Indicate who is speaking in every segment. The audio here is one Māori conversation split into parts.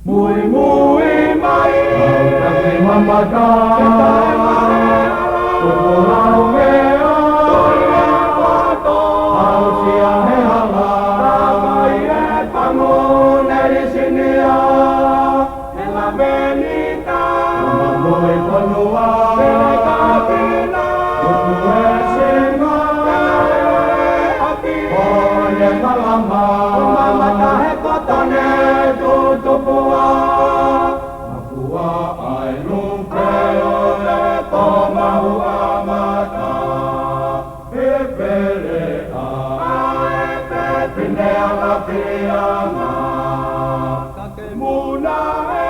Speaker 1: Mui mui mai Hautaki mamata Kukulau mea Toilevato Hausia he hala Takai e pangun eri sinia Hela venita Mamoi konua Peka pina Kuku e singa Oye malama Mamata he kotane tutupua Makua ai lumpeo le tomahu amata Pepele a Aepe pine ala pianga Kake muna e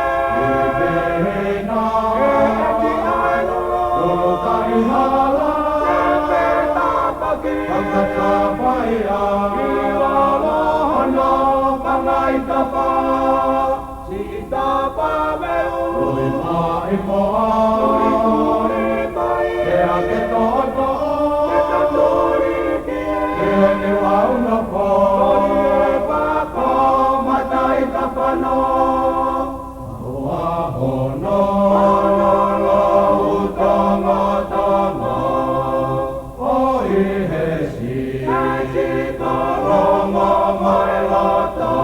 Speaker 1: Pepehina Eki ai lulu kai hala Sepe tapaki Pakata paia Iwa lohana Pangai tapa Si tapa meu Ui mai poa Ui mai Ea ke toto Eka turi kie Kene wau no po Ui pako Matai tapa no Ahoa hono Hono lo utongo tongo Oi hesi Hesi torongo mai loto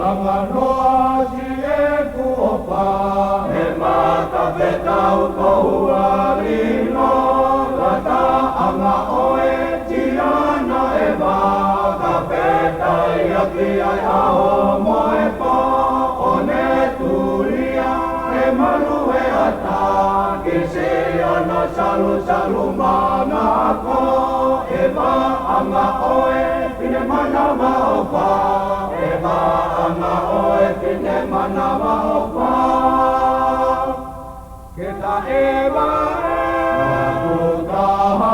Speaker 1: Langa noa si e kuopa He mata petau kohua rino Lata anga oe tiana e wa Ka petai aki ai aho moe po One turia e manu e ata Kisi ana salu salu mana ko E wa anga oe pine mana maopa Eva ana oe pine mana maopa Keta eva e Makutaha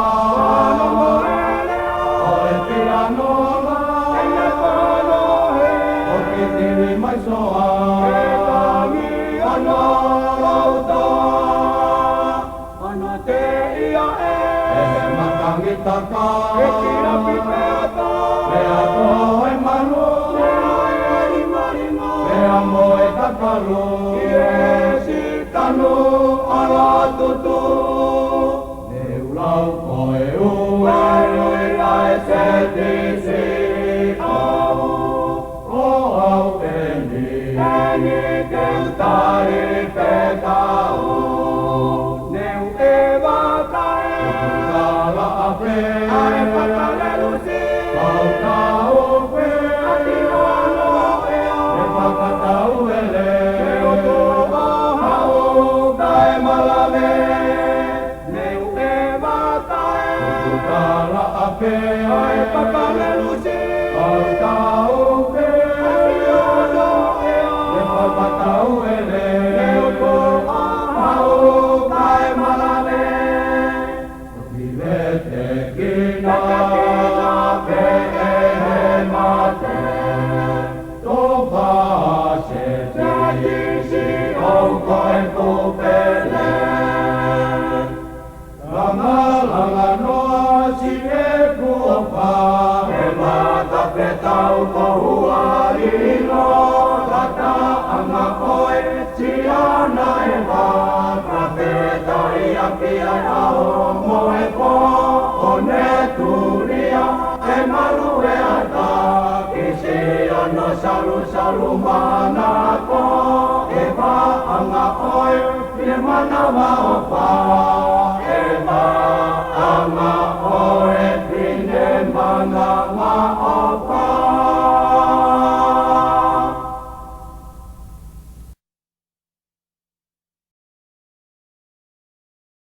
Speaker 1: Ano eleo Oe pianola Ene kono he Oki tiri mai soa Keta mi ano lautoa Ano te ia e Ehe matangitaka Ekira pipeata Mea koe manu Mea moe takaru Iesi tanu ala tutu Neulau koe ue Ui lae se tisi au O au eni Eni keutari petau Neu eva tae Kala ape Ae patalelusi Pautau pe Ati ono Pakatau ele Keutuo hau kai malame Neu eva tae Kukala ape Ai pakalelusi Pautau pe Ati ono Pakatau ele Keutuo hau kai malame Vilete kina Pe ehe mate Langa noa si e kuopa He mata petau kohua rino Lata anga koe si ana e wa Prapeta iaki ai aho moe po One turia e malu e ata Kisi ano salu salu mana ko E wa anga koe pine mana wa opa